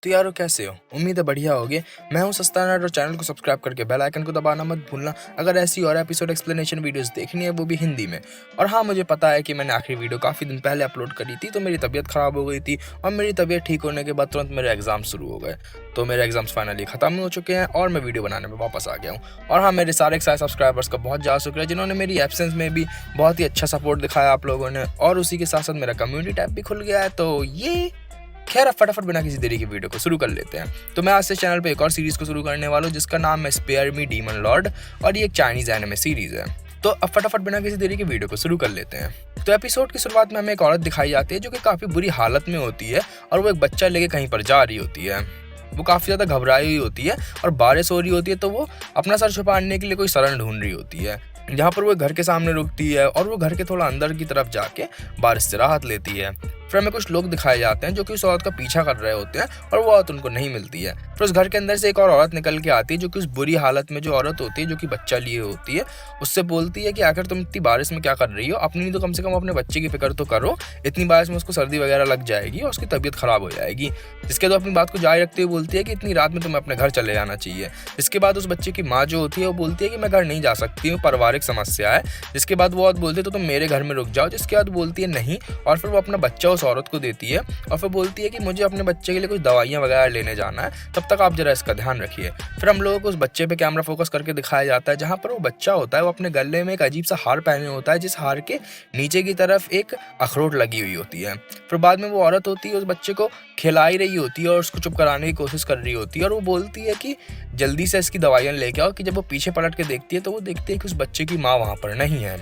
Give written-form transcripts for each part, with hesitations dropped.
तो यारो कैसे हो? उम्मीद है बढ़िया होगे। मैं हूं सस्ता नट और चैनल को सब्सक्राइब करके बेल आइकन को दबाना मत भूलना अगर ऐसी और एपिसोड एक्सप्लेनेशन वीडियोस देखनी है, वो भी हिंदी में। और हाँ, मुझे पता है कि मैंने आखिरी वीडियो काफ़ी दिन पहले अपलोड करी थी, तो मेरी तबीयत ख़राब हो गई थी और मेरी तबीयत ठीक होने के बाद तुरंत मेरे एग्जाम शुरू हो गए। तो मेरे एग्जाम्स फाइनली ख़त्म हो चुके हैं और मैं वीडियो बनाने में वापस आ गया हूँ। और हाँ, मेरे सारे सब्सक्राइबर्स का बहुत ज़्यादा शुक्रिया जिन्होंने मेरी एब्सेंस में भी बहुत ही अच्छा सपोर्ट दिखाया आप लोगों ने, और उसी के साथ साथ मेरा कम्युनिटी टैब भी खुल गया है। तो ये खैर, अब फटाफट बिना किसी देरी की वीडियो को शुरू कर लेते हैं। तो मैं आज से चैनल पे एक और सीरीज को शुरू करने वाला हूँ जिसका नाम है स्पेयर मी डीमन लॉर्ड, और ये एक चाइनीज एनिमे सीरीज है। तो अब फटाफट बिना किसी देरी की वीडियो को शुरू कर लेते हैं। तो एपिसोड की शुरुआत में हमें एक औरत दिखाई जाती है जो कि काफ़ी बुरी हालत में होती है और वो एक बच्चा लेके कहीं पर जा रही होती है। वो काफ़ी ज़्यादा घबराई हुई होती है और बारिश हो रही होती है, तो वो अपना सर छुपाने के लिए कोई शरण ढूंढ रही होती है। जहाँ पर वो घर के सामने रुकती है और वो घर के थोड़ा अंदर की तरफ जाके बारिश से राहत लेती है। फिर हमें कुछ लोग दिखाए जाते हैं जो कि उस औरत का पीछा कर रहे होते हैं और वो औरत उनको नहीं मिलती है। फिर उस घर के अंदर से एक और औरत निकल के आती है जो कि उस बुरी हालत में जो औरत होती है, जो कि बच्चा लिए होती है, उससे बोलती है कि आखिर तुम इतनी बारिश में क्या कर रही हो, अपनी तो कम से कम अपने बच्चे की फिक्र तो करो, इतनी बारिश में उसको सर्दी वगैरह लग जाएगी और उसकी तबीयत खराब हो जाएगी। जिसके बाद अपनी बात को जारी रखते हुए बोलती है कि इतनी रात में तुम्हें अपने घर चले जाना चाहिए। इसके बाद उस बच्चे की माँ जो होती है वो बोलती है कि मैं घर नहीं जा सकती हूँ, पारिवारिक समस्या है। जिसके बाद वो औरत बोलती है तो तुम मेरे घर में रुक जाओ। जिसके बाद बोलती है नहीं, और फिर वो अपना बच्चा उस औरत को देती है और फिर बोलती है कि मुझे अपने बच्चे के लिए कुछ दवाइयाँ वगैरह लेने जाना है, तब तक आप जरा इसका ध्यान रखिए। फिर हम लोगों को उस बच्चे पे कैमरा फोकस करके दिखाया जाता है जहाँ पर वो बच्चा होता है, वो अपने गले में एक अजीब सा हार पहने होता है, जिस हार के नीचे की तरफ एक अखरोट लगी हुई होती है। फिर बाद में वो औरत होती है उस बच्चे को खिला ही रही होती है और उसको चुप कराने की कोशिश कर रही होती है, और वो बोलती है कि जल्दी से इसकी दवाइयाँ लेके आओ। कि जब वो पीछे पलट के देखती है तो वो देखती है कि उस बच्चे की माँ वहाँ पर नहीं है।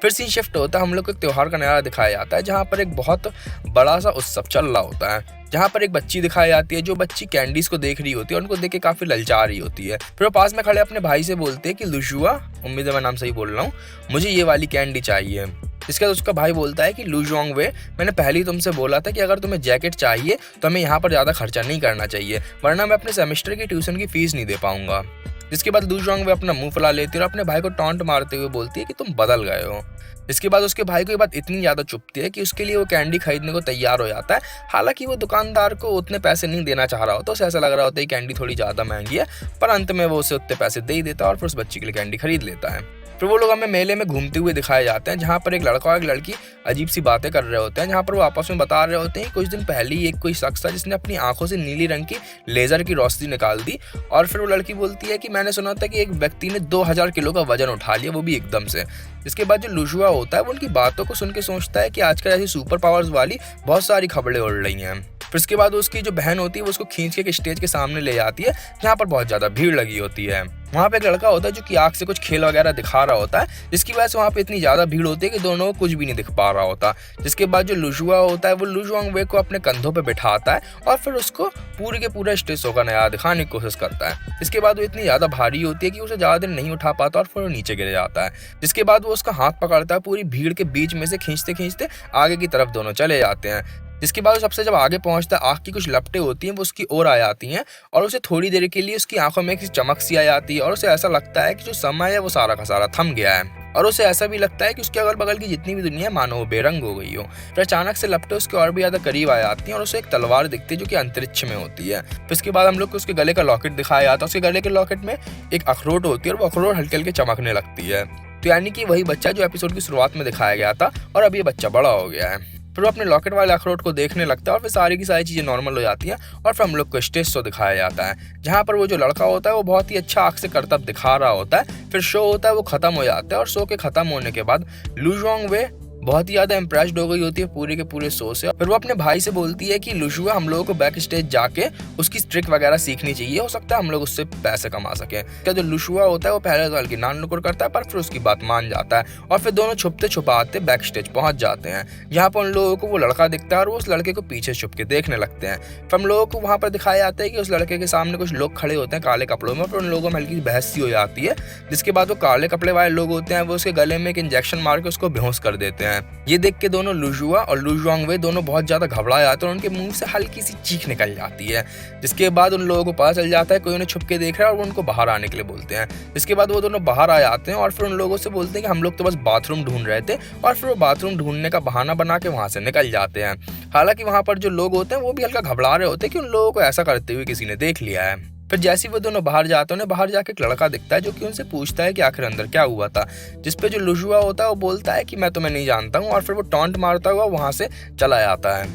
फिर सीन शिफ्ट होता है, हम लोग को एक त्योहार का नजारा दिखाया जाता है जहाँ पर एक बहुत बड़ा सा उत्सव चल रहा होता है, जहाँ पर एक बच्ची दिखाई जाती है जो बच्ची कैंडीज को देख रही होती है और उनको देख के काफी ललचा रही होती है। फिर वो पास में खड़े अपने भाई से बोलते हैं कि लुजुआ, उम्मीद है मैं नाम सही बोल रहा हूँ, मुझे ये वाली कैंडी चाहिए। इसके बाद उसका भाई बोलता है कि लुजुआंग वे, मैंने पहले ही तुमसे बोला था कि अगर तुम्हें जैकेट चाहिए तो हमें यहाँ पर ज़्यादा खर्चा नहीं करना चाहिए, वरना मैं अपने सेमेस्टर की ट्यूशन की फीस नहीं दे पाऊंगा। जिसके बाद लुजुआंग वे अपना मुंह फुला लेती है और अपने भाई को टॉन्ट मारते हुए बोलती है कि तुम बदल गए हो। इसके बाद उसके भाई को ये बात इतनी ज़्यादा चुभती है कि उसके लिए वो कैंडी खरीदने को तैयार हो जाता है। हालांकि वो दुकानदार को उतने पैसे नहीं देना चाह रहा होता, उसे ऐसा लग रहा होता है कि कैंडी थोड़ी ज़्यादा महंगी है, पर अंत में वो उसे उतने पैसे दे ही देता है और फिर उस बच्चे के लिए कैंडी खरीद लेता है। फिर वो लोग हमें मेले में घूमते हुए दिखाए जाते हैं जहाँ पर एक लड़का और एक लड़की अजीब सी बातें कर रहे होते हैं, जहाँ पर वो आपस में बता रहे होते हैं कुछ दिन पहले ही एक कोई शख्स था जिसने अपनी आंखों से नीली रंग की लेजर की रोशनी निकाल दी। और फिर वो लड़की बोलती है कि मैंने सुना था कि एक व्यक्ति ने 2000 किलो का वजन उठा लिया, वो भी एकदम से। इसके बाद जो लुजुआ होता है वो उनकी बातों को सुन के सोचता है कि आजकल ऐसी सुपर पावर्स वाली बहुत सारी खबरें उड़ रही हैं। फिर इसके बाद उसकी जो बहन होती है वो उसको खींच के एक स्टेज के सामने ले जाती है जहाँ पर बहुत ज़्यादा भीड़ लगी होती है। वहाँ पे एक लड़का होता है जो कि आँख से कुछ खेल वगैरह दिखा रहा होता है, जिसकी वजह से वहाँ पे इतनी ज़्यादा भीड़ होती है कि दोनों को कुछ भी नहीं दिख पा रहा होता। जिसके बाद जो लुजुआ होता है वो लुजुआंग वे को अपने कंधों पे बिठाता है और फिर उसको पूरे के पूरा स्टेज शो का नया दिखाने की कोशिश करता है। इसके बाद वो इतनी ज़्यादा भारी होती है कि उसे ज़्यादा देर नहीं उठा पाता और फिर वो नीचे गिर जाता है। जिसके बाद वो उसका हाथ पकड़ता है, पूरी भीड़ के बीच में से खींचते खींचते आगे की तरफ दोनों चले जाते हैं। जिसके बाद सबसे जब आगे पहुंचता है, आँख की कुछ लपटें होती हैं वो उसकी ओर आ जाती हैं और उसे थोड़ी देर के लिए उसकी आंखों में एक चमक सी आ जाती है और उसे ऐसा लगता है कि जो समय है वो सारा का सारा थम गया है, और उसे ऐसा भी लगता है कि उसके अगल बगल की जितनी भी दुनिया मानो वो बेरंग हो गई हो। फिर अचानक से लपटें उसके और भी ज़्यादा करीब आ जाती हैं और उसे एक तलवार दिखती है जो कि अंतरिक्ष में होती है। फिर इसके बाद हम लोग को उसके गले का लॉकेट दिखाया जाता है। उसके गले के लॉकेट में एक अखरोट होती है और वो अखरोट हल्के हल्के चमकने लगती है। तो यानी कि वही बच्चा जो एपिसोड की शुरुआत में दिखाया गया था, और अब ये बच्चा बड़ा हो गया है। फिर वो अपने लॉकेट वाले अखरोट को देखने लगता है और फिर सारी की सारी चीज़ें नॉर्मल हो जाती हैं और फिर हम लोग को स्टेज शो दिखाया जाता है जहाँ पर वो जो लड़का होता है वो बहुत ही अच्छा आँख से करतब दिखा रहा होता है। फिर शो होता है वो ख़त्म हो जाता है और शो के ख़त्म होने के बाद लुजुआंग वे बहुत ही ज़्यादा इंप्रेस्ड हो गई होती है पूरे के पूरे शो से। फिर वो अपने भाई से बोलती है कि लुजुआ, हम लोगों को बैक स्टेज जाके उसकी ट्रिक वगैरह सीखनी चाहिए, हो सकता है हम लोग उससे पैसे कमा सकें। क्या जो लुजुआ होता है वो पहले तो हल्की नान नुकुर करता है पर फिर उसकी बात मान जाता है और फिर दोनों छुपते छुपाते बैक स्टेज पहुंच जाते हैं जहाँ पर उन लोगों को वो लड़का दिखता है और वो उस लड़के को पीछे छुप के देखने लगते हैं। फिर हम लोगों को वहाँ पर दिखाया जाता है कि उस लड़के के सामने कुछ लोग खड़े होते हैं काले कपड़ों में, फिर उन लोगों में हल्की बहस सी हो जाती है। जिसके बाद वो काले कपड़े वाले लोग होते हैं वो उसके गले में एक इंजेक्शन मार के उसको बेहोश कर देते हैं। हैं। ये देख के दोनों लुजुआ और लू जुआंगवे दोनों बहुत ज्यादा घबरा जाते हैं और उनके मुंह से हल्की सी चीख निकल जाती है। जिसके बाद उन लोगों को पता चल जाता है कोई उन्हें छुप के देख रहा है और वो उनको बाहर आने के लिए बोलते हैं। इसके बाद वो दोनों बाहर आ जाते हैं और फिर उन लोगों से बोलते हैं कि हम लोग तो बस बाथरूम ढूंढ रहे थे, और फिर वो बाथरूम ढूंढने का बहाना बना के वहां से निकल जाते हैं। हालांकि वहां पर जो लोग होते हैं वो भी हल्का घबरा रहे होते हैं कि उन लोगों को ऐसा करते हुए किसी ने देख लिया है। फिर जैसे ही वो दोनों बाहर जाते हैं, उन्हें बाहर जाके एक लड़का दिखता है जो कि उनसे पूछता है कि आखिर अंदर क्या हुआ था। जिसपे जो लुजुआ होता है वो बोलता है कि मैं तुम्हें नहीं जानता हूँ, और फिर वो टॉन्ट मारता हुआ वहां से चला जाता है।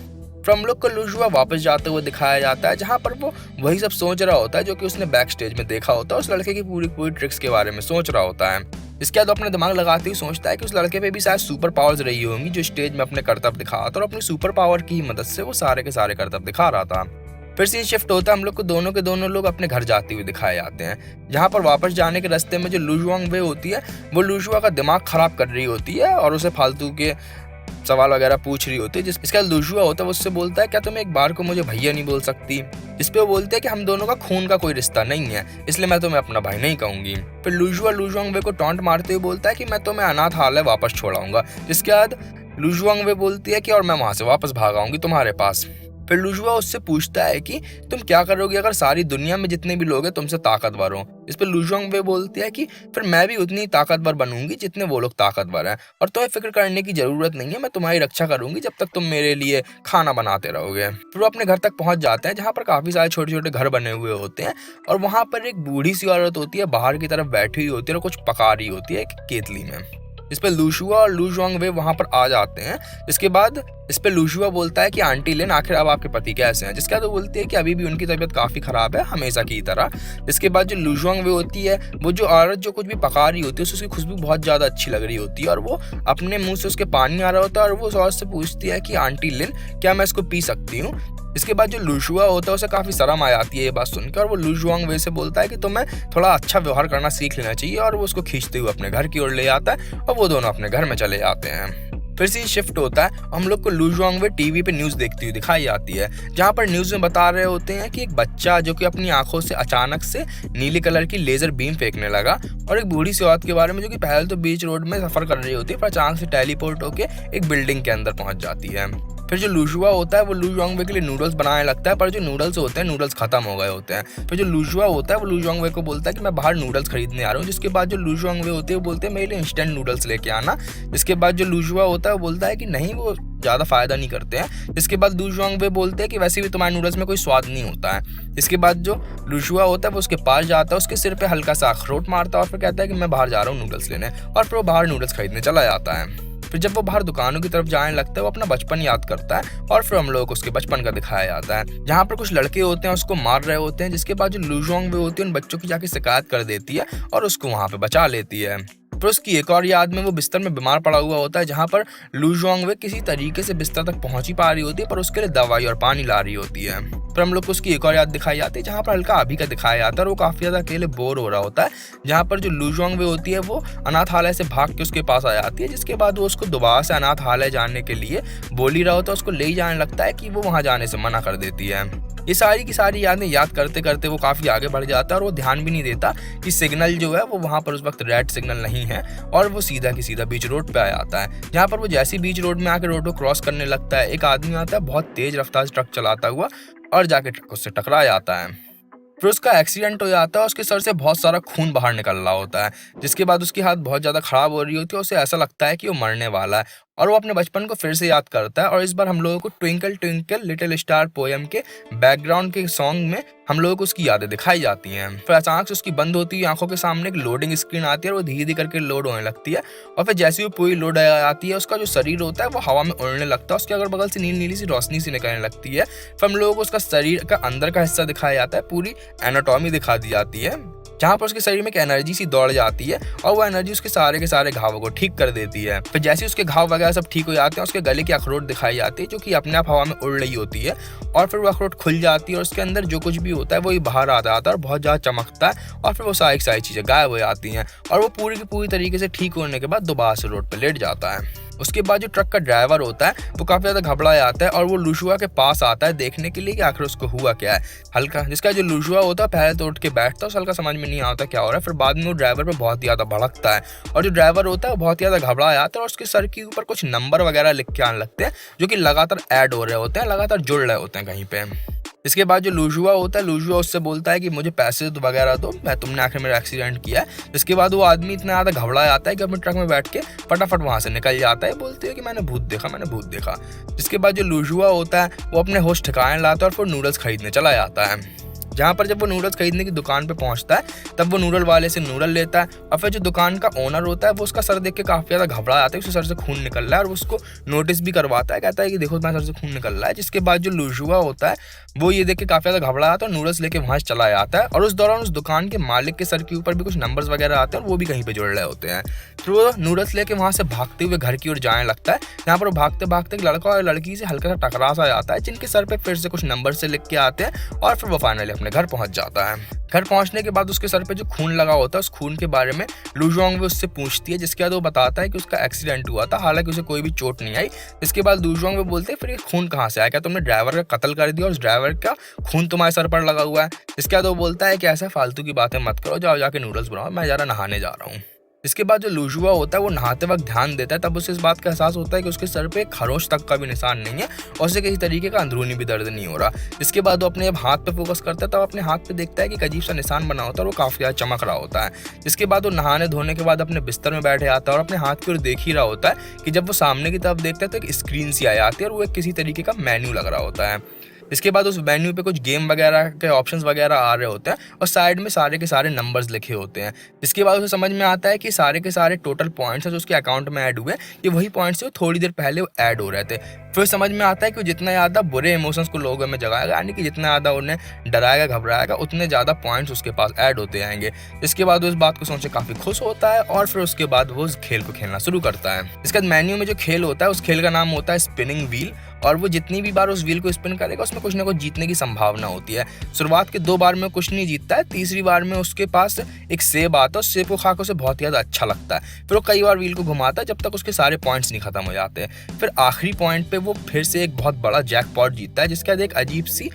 फिर हम लोग को लुजुआ वापस जाते हुए दिखाया जाता है, जहाँ पर वो वही सब सोच रहा होता है जो कि उसने बैक स्टेज में देखा होता है। उस लड़के की पूरी पूरी ट्रिक्स के बारे में सोच रहा होता है। इसके बाद अपने दिमाग लगाते ही सोचता है कि उस लड़के पे भी शायद सुपर पावर्स रही होंगी जो स्टेज में अपने करतब दिखा था, और अपनी सुपर पावर की मदद से वो सारे के सारे करतब दिखा रहा था। फिर सीन शिफ्ट होता है, हम लोग को दोनों के दोनों लोग अपने घर जाते हुए दिखाए जाते हैं, जहाँ पर वापस जाने के रास्ते में जो लू जुआंगवे होती है वो लुजुआ का दिमाग खराब कर रही होती है और उसे फालतू के सवाल वगैरह पूछ रही होती है। जिसका लुजुआ होता है वो उससे बोलता है क्या तुम एक बार को मुझे भैया नहीं बोल सकती। जिसपे वो बोलते हैं कि हम दोनों का खून का कोई रिश्ता नहीं है, इसलिए मैं तुम्हें अपना भाई नहीं कहूंगी। फिर लुजुआ लू जुआंगवे को टॉन्ट मारते हुए बोलता है कि मैं तुम्हें अनाथालय वापस छोड़ाऊंगा। जिसके बाद लू जुआंगवे बोलती है कि और मैं वहां से वापस भाग आऊंगी तुम्हारे पास। फिर लुजुआ उससे पूछता है कि तुम क्या करोगे अगर सारी दुनिया में जितने भी लोग हैं तुमसे ताकतवर हो। इस पर लू जुआंगवे बोलती है कि फिर मैं भी उतनी ताकतवर बनूंगी जितने वो लोग ताकतवर हैं, और तुम्हें फिक्र करने की जरूरत नहीं है, मैं तुम्हारी रक्षा करूंगी जब तक तुम मेरे लिए खाना बनाते रहोगे। फिर वो अपने घर तक पहुंच जाते हैं, जहाँ पर काफी सारे छोटे छोटे घर बने हुए होते हैं, और वहां पर एक बूढ़ी सी औरत होती है बाहर की तरफ बैठी हुई होती है और कुछ पका रही होती है एक केतली में। इस पे लुजुआ और लू जुआंगवे वहां पर आ जाते हैं। इसके बाद इस पे लुजुआ बोलता है कि आंटी लेन आखिर अब आपके पति कैसे हैं। जिसके बाद वो बोलती है कि अभी भी उनकी तबीयत काफी खराब है हमेशा की तरह। इसके बाद जो लू जुआंगवे होती है वो जो औरत जो कुछ भी पका रही होती है उसकी खुशबू बहुत ज्यादा अच्छी लग रही होती है, और वो अपने मुंह से उसके पानी आ रहा होता है, और वो उस औरत से पूछती है कि आंटी लिन क्या मैं इसको पी सकती हूँ। इसके बाद जो लुजुआ होता है उसे काफी शर्म आ जाती है ये बात सुनकर, और वो लू जुआंगवे से बोलता है कि तुम्हें थोड़ा अच्छा व्यवहार करना सीख लेना चाहिए, और वो उसको खींचते हुए अपने घर की ओर ले आता है और वो दोनों अपने घर में चले जाते हैं। फिर सीन शिफ्ट होता है, हम लोग को लू जुआंगवे टीवी पे न्यूज देखती हुई दिखाई जाती है, जहाँ पर न्यूज में बता रहे होते हैं कि एक बच्चा जो कि अपनी आंखों से अचानक से नीले कलर की लेजर बीम फेंकने लगा, और एक बूढ़ी सी औरत के बारे में जो कि पहले तो बीच रोड में सफर कर रही होती है, पर अचानक से टेलीपोर्ट होकर एक बिल्डिंग के अंदर पहुंच जाती है। फिर जो लुजुआ होता है वो लू जुआंगवे के लिए नूडल्स बनाने लगता है, पर जो नूडल्स होते हैं नूडल्स खत्म हो गए होते हैं। फिर जो लुजुआ होता है वो लू जुआंगवे को बोलता है कि मैं बाहर नूडल्स खरीदने आ रहा हूँ। जिसके बाद जो लू जुआंगवे होते हैं वो बोलते हैं मेरे लिए इंस्टेंट नूडल्स लेके आना। इसके बाद जो लुजुआ होता है वो बोलता है कि नहीं वो ज़्यादा फायदा नहीं करते हैं। इसके बाद लू जुआंगवे बोलते हैं कि वैसे भी तुम्हारे नूडल्स में कोई स्वाद नहीं होता है। इसके बाद जो लुजुआ होता है वो उसके पास जाता है, उसके सिर पे हल्का सा अखरोट मारता है और फिर कहता है कि मैं बाहर जा रहा हूँ नूडल्स लेने, और फिर वो बाहर नूडल्स खरीदने चला जाता है। फिर जब वो बाहर दुकानों की तरफ जाने लगता है वो अपना बचपन याद करता है, और फिर हम लोग को उसके बचपन का दिखाया जाता है, जहाँ पर कुछ लड़के होते हैं उसको मार रहे होते हैं। जिसके बाद जो लू जुआंगवे होती है उन बच्चों की जाके शिकायत कर देती है और उसको वहाँ पे बचा लेती है। फिर उसकी एक और याद में वो बिस्तर में बीमार पड़ा हुआ होता है, जहाँ पर लू जुआंगवे किसी तरीके से बिस्तर तक पहुंच ही पा रही होती है, पर उसके लिए दवाई और पानी ला रही होती है। फिर हम लोग को उसकी एक और याद दिखाई जाती है, जहाँ पर हल्का अभी का दिखाया जाता है और वो काफी ज्यादा अकेले बोर हो रहा होता है, जहाँ पर जो लू जुआंगवे होती है वो अनाथालय से भाग के उसके पास आ जाती है। जिसके बाद वो उसको दोबारा से अनाथालय जाने के लिए बोल ही रहा होता है, उसको ले जाने लगता है कि वो वहाँ जाने से मना कर देती है। ये सारी की सारी यादें याद करते करते वो काफी आगे बढ़ जाता है, और वो ध्यान भी नहीं देता कि सिग्नल जो है वो वहाँ पर उस वक्त रेड सिग्नल नहीं है, और वो सीधा की सीधा बीच रोड पे आ जाता है। जहाँ पर वो जैसे बीच रोड में आकर रोड को क्रॉस करने लगता है, एक आदमी आता है बहुत तेज रफ्तार से ट्रक चलाता हुआ, और जाके ट्रक उससे टकरा जाता है। फिर उसका एक्सीडेंट हो जाता है, उसके सर से बहुत सारा खून बाहर निकल रहा होता है। जिसके बाद उसकी हालत बहुत ज़्यादा ख़राब हो रही होती है, उसे ऐसा लगता है कि वो मरने वाला है, और वो अपने बचपन को फिर से याद करता है। और इस बार हम लोगों को twinkle twinkle little star poem के बैकग्राउंड के सॉन्ग में हम लोगों को उसकी यादें दिखाई जाती हैं। फिर अचानक से उसकी बंद होती है आंखों के सामने एक लोडिंग स्क्रीन आती है, और वो धीरे धीरे करके लोड होने लगती है, और फिर जैसे ही वो पूरी लोड आती है उसका जो शरीर होता है वो हवा में उड़ने लगता है, उसके अगल बगल से नीली नीली सी रोशनी सी निकलने लगती है। फिर हम लोगों को उसका शरीर का अंदर का हिस्सा दिखाया जाता है, पूरी एनाटॉमी दिखा दी जाती है, जहाँ पर उसके शरीर में एक एनर्जी सी दौड़ जाती है, और वो एनर्जी उसके सारे के सारे घावों को ठीक कर देती है। फिर जैसे उसके घाव वगैरह सब ठीक हो जाते हैं, उसके गले की अखरोट दिखाई जाती है जो कि अपने आप हवा में उड़ रही होती है, और फिर वो अखरोट खुल जाती है और उसके अंदर जो कुछ भी होता है वो बाहर आ जाता है और बहुत ज़्यादा चमकता है, और फिर वो सारी चीज़ें गायब हो जाती हैं, और वो पूरी की पूरी तरीके से ठीक होने के बाद दोबारा से रोड पर लेट जाता है। उसके बाद जो ट्रक का ड्राइवर होता है वो काफ़ी ज़्यादा घबरा आता है और वो लुशुआ के पास आता है देखने के लिए कि आखिर उसको हुआ क्या है। हल्का जिसका जो लुशुआ होता है पहले तो उठ के बैठता है, उसे हल्का समझ में नहीं आता क्या हो रहा है। फिर बाद में वो ड्राइवर पे बहुत ही ज़्यादा भड़कता है और जो ड्राइवर होता है वो बहुत ही ज़्यादा घबरा आता है और उसके सर के ऊपर कुछ नंबर वगैरह लिख के आने लगते हैं जो कि लगातार ऐड हो रहे होते हैं, लगातार जुड़ रहे होते हैं कहीं पे। इसके बाद जो लुशुआ होता है, लुशुआ उससे बोलता है कि मुझे पैसे वगैरह दो, मैं तुमने आखिर मेरा एक्सीडेंट किया है। इसके बाद वो आदमी इतना ज़्यादा घबरा आता है कि अपने ट्रक में बैठ के फटाफट वहाँ से निकल जाता है, बोलते हैं कि मैंने भूत देखा, मैंने भूत देखा। जिसके बाद जो लुशुआ होता है वो अपने होश ठिकाने लाता है और फिर नूडल्स खरीदने चला जाता है। जहाँ पर जब वो नूडल्स खरीदने की दुकान पे पहुँचता है तब वो नूडल वाले से नूडल लेता है और फिर जो दुकान का ओनर होता है वो उसका सर देख के काफ़ी ज़्यादा घबरा जाता है, उसके सर से खून निकल रहा है और उसको नोटिस भी करवाता है, कहता है कि देखो तुम्हारे सर से खून निकल रहा है। जिसके बाद जो लुशुआ होता है वो ये देख के काफ़ी ज़्यादा घबरा जाता है और नूडल्स लेके वहाँ से चला जाता है और उस दौरान उस दुकान के मालिक के सर के ऊपर भी कुछ नंबर्स वगैरह आते हैं और वो भी कहीं पर जुड़ रहे होते हैं। फिर वो नूडल्स लेके वहाँ से भागते हुए घर की ओर जाने लगता है, जहाँ पर भागते भागते एक लड़का और लड़की से हल्का सा टकरा सा जाता है जिनके सर पे फिर से कुछ नंबर से लिख के आते हैं और फिर वो फाइनली अपने घर पहुँच जाता है। घर पहुंचने के बाद उसके सर पे जो खून लगा होता है उस खून के बारे में लू जुआंग उससे पूछती है, जिसके बाद वो बताता है कि उसका एक्सीडेंट हुआ था, हालांकि उसे कोई भी चोट नहीं आई। इसके बाद लू जुआंग बोलते हैं फिर ये खून कहाँ से आया, क्या तुमने ड्राइवर का कत्ल कर दिया और उस ड्राइवर का खून तुम्हारे सर पर लगा हुआ है। इसके बाद वो बोलता है कि ऐसा फालतू की बातें मत करो, जाओ जाके नूडल्स बनाओ, मैं ज़रा नहाने जा रहा हूँ। इसके बाद जो लुशुआ होता है वो नहाते वक्त ध्यान देता है, तब उसे इस बात का एहसास होता है कि उसके सर पे खरोंच तक का भी निशान नहीं है और उसे किसी तरीके का अंदरूनी भी दर्द नहीं हो रहा। इसके बाद वो अपने जब हाथ पे फोकस करता है तब अपने हाथ पे देखता है कि एक अजीब सा निशान बना होता है और वो काफ़ी ज़्यादा चमक रहा होता है। इसके बाद वो नहाने धोने के बाद अपने बिस्तर में बैठे आता है और अपने हाथ की ओर देख ही रहा होता है कि जब वो सामने की तरफ देखता है तो एक स्क्रीन सी आ जाती है और वो एक किसी तरीके का मेन्यू लग रहा होता है। इसके बाद उस मेन्यू पे कुछ गेम वगैरह के ऑप्शंस वगैरह आ रहे होते हैं और साइड में सारे के सारे नंबर्स लिखे होते हैं। इसके बाद उसे समझ में आता है कि सारे के सारे टोटल पॉइंट्स हैं जो उसके अकाउंट में ऐड हुए, ये वही पॉइंट्स थे थोड़ी देर पहले वो ऐड हो रहे थे। फिर समझ में आता है कि जितना ज़्यादा बुरे इमोशंस को लोगों में जगाएगा, यानी कि जितना ज़्यादा उन्हें डराएगा घबराएगा, उतने ज़्यादा पॉइंट्स उसके पास ऐड होते जाएंगे। इसके बाद वो इस बात को सोच के काफ़ी खुश होता है और फिर उसके बाद वो उस खेल को खेलना शुरू करता है। इसके बाद मेन्यू में जो खेल होता है उस खेल का नाम होता है स्पिनिंग व्हील और वो जितनी भी बार उस व्हील को स्पिन करेगा उसमें कुछ ना कुछ जीतने की संभावना होती है। शुरुआत के 2 बार में कुछ नहीं जीतता है, तीसरी बार में उसके पास एक सेब आता है, उस सेब को खा के उसे बहुत ही ज़्यादा अच्छा लगता है। फिर वो कई बार व्हील को घुमाता है जब तक उसके सारे पॉइंट्स नहीं खत्म हो जाते। फिर आखिरी पॉइंट पे वो फिर से एक बहुत बड़ा जैकपॉट जीतता है, जिसके बाद एक अजीब सी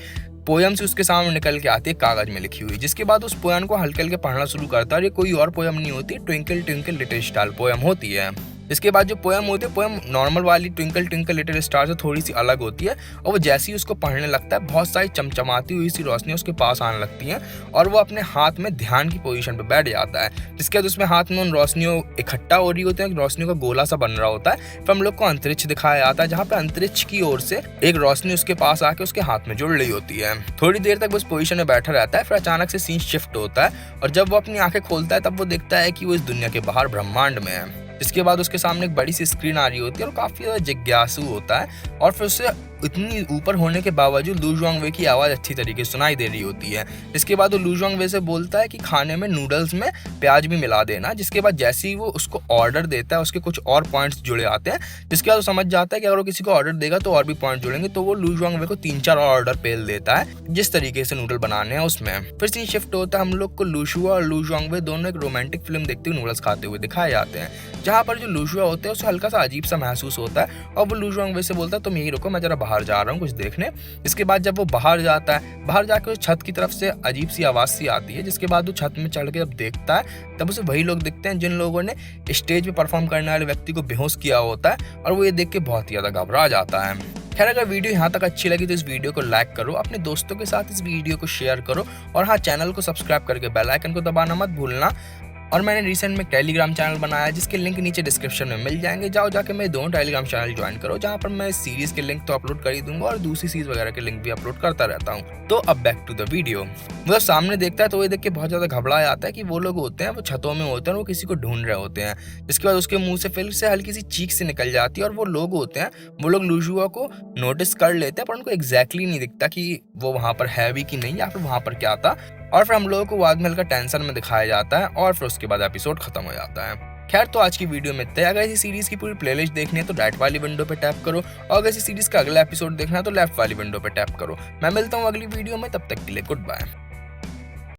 पोयम से उसके सामने निकल के आती है कागज में लिखी हुई। जिसके बाद उस पोयम को हल्के हल्के पढ़ना शुरू करता है और ये कोई और पोयम नहीं होती, twinkle twinkle little star poem होती है। इसके बाद जो पोयम होती है, पोयम नॉर्मल वाली ट्विंकल ट्विंकल लिटिल स्टार से थोड़ी सी अलग होती है और वो जैसे ही उसको पढ़ने लगता है बहुत सारी चमचमाती हुई सी रोशनी उसके पास आने लगती हैं और वो अपने हाथ में ध्यान की पोजीशन पे बैठ जाता है। जिसके बाद उसमें हाथ में उन रोशनियों इकट्ठा हो रही होती है, रोशनियों का गोला सा बन रहा होता है। फिर हम लोग को अंतरिक्ष दिखाया जाता है, जहाँ पे अंतरिक्ष की ओर से एक रोशनी उसके पास आके उसके हाथ में जुड़ रही होती है। थोड़ी देर तक वो उस पोजीशन में बैठा रहता है, फिर अचानक से सीन शिफ्ट होता है और जब वो अपनी आंखें खोलता है तब वो देखता है कि वो इस दुनिया के बाहर ब्रह्मांड में है। इसके बाद उसके सामने एक बड़ी सी स्क्रीन आ रही होती है और काफ़ी ज़्यादा जिज्ञासु होता है और फिर उससे इतनी ऊपर होने के बावजूद लू जुआंग की आवाज़ अच्छी तरीके से सुनाई दे रही होती है। इसके बाद वो लू जुआंग से बोलता है कि खाने में नूडल्स में प्याज भी मिला देना। जिसके बाद जैसे ही वो उसको ऑर्डर देता है उसके कुछ और पॉइंट्स जुड़े आते हैं, जिसके बाद वो समझ जाता है कि अगर वो किसी को ऑर्डर देगा तो और भी पॉइंट जुड़ेंगे, तो वो लू जुआंग को 3-4 ऑर्डर पेल देता है जिस तरीके से नूडल बनाने हैं उसमें। फिर सीन शिफ्ट होता है, हम लोग को लूशुआ और लू जुआंग दोनों एक रोमांटिक फिल्म देखते हुए नूडल्स खाते हुए दिखाए जाते हैं, जहाँ पर जो लूशुआ होता है उसे हल्का सा अजीब सा महसूस होता है और वो लू जुआंग से बोलता है तुम यही रुको, मैं जरा बाहर जा रहा हूँ कुछ देखने। इसके बाद जब वो बाहर जाता है, बाहर जाकर उस छत की तरफ से अजीब सी आवाज़ सी आती है, जिसके बाद वो छत में चढ़ के जब देखता है तब उसे वही लोग दिखते हैं जिन लोगों ने स्टेज पे परफॉर्म करने वाले व्यक्ति को बेहोश किया होता है और वो ये देख के बहुत ही ज़्यादा घबरा जाता है। खैर, अगर वीडियो यहाँ तक अच्छी लगी तो इस वीडियो को लाइक करो, अपने दोस्तों के साथ इस वीडियो को शेयर करो और हाँ, चैनल को सब्सक्राइब करके बेल आइकन को दबाना मत भूलना। और मैंने रिसेंट में टेलीग्राम चैनल बनाया जिसके लिंक नीचे डिस्क्रिप्शन में मिल जाएंगे, जाओ जाके मेरे दोनों टेलीग्राम चैनल ज्वाइन करो, जहाँ पर मैं सीरीज के लिंक तो अपलोड कर ही दूंगा और दूसरी सीरीज वगैरह के लिंक भी अपलोड करता रहता हूँ। तो अब बैक टू द वीडियो। वो सामने देखता है तो ये देख के बहुत ज़्यादा घबरा आता है कि वो लोग होते हैं वो छतों में होते हैं, वो किसी को ढूंढ रहे होते हैं। इसके बाद उसके मुंह से फिर से हल्की सी चीख से निकल जाती है और वो लोग होते हैं, वो लोग लूशुआ को नोटिस कर लेते हैं पर उनको एग्जैक्टली नहीं दिखता कि वो वहाँ पर है भी कि नहीं या फिर वहाँ पर क्या था। और फिर हम लोगों को बाद में हल्का टेंशन में दिखाया जाता है और फिर उसके बाद एपिसोड खत्म हो जाता है। खैर, तो आज की वीडियो में इतना। अगर इसी सीरीज की पूरी प्लेलिस्ट देखनी है तो राइट वाली विंडो पे टैप करो और अगर इसी सीरीज का अगला एपिसोड देखना है तो लेफ्ट वाली विंडो पे टैप करो। मैं मिलता हूँ अगली वीडियो में, तब तक के लिए गुड बाय।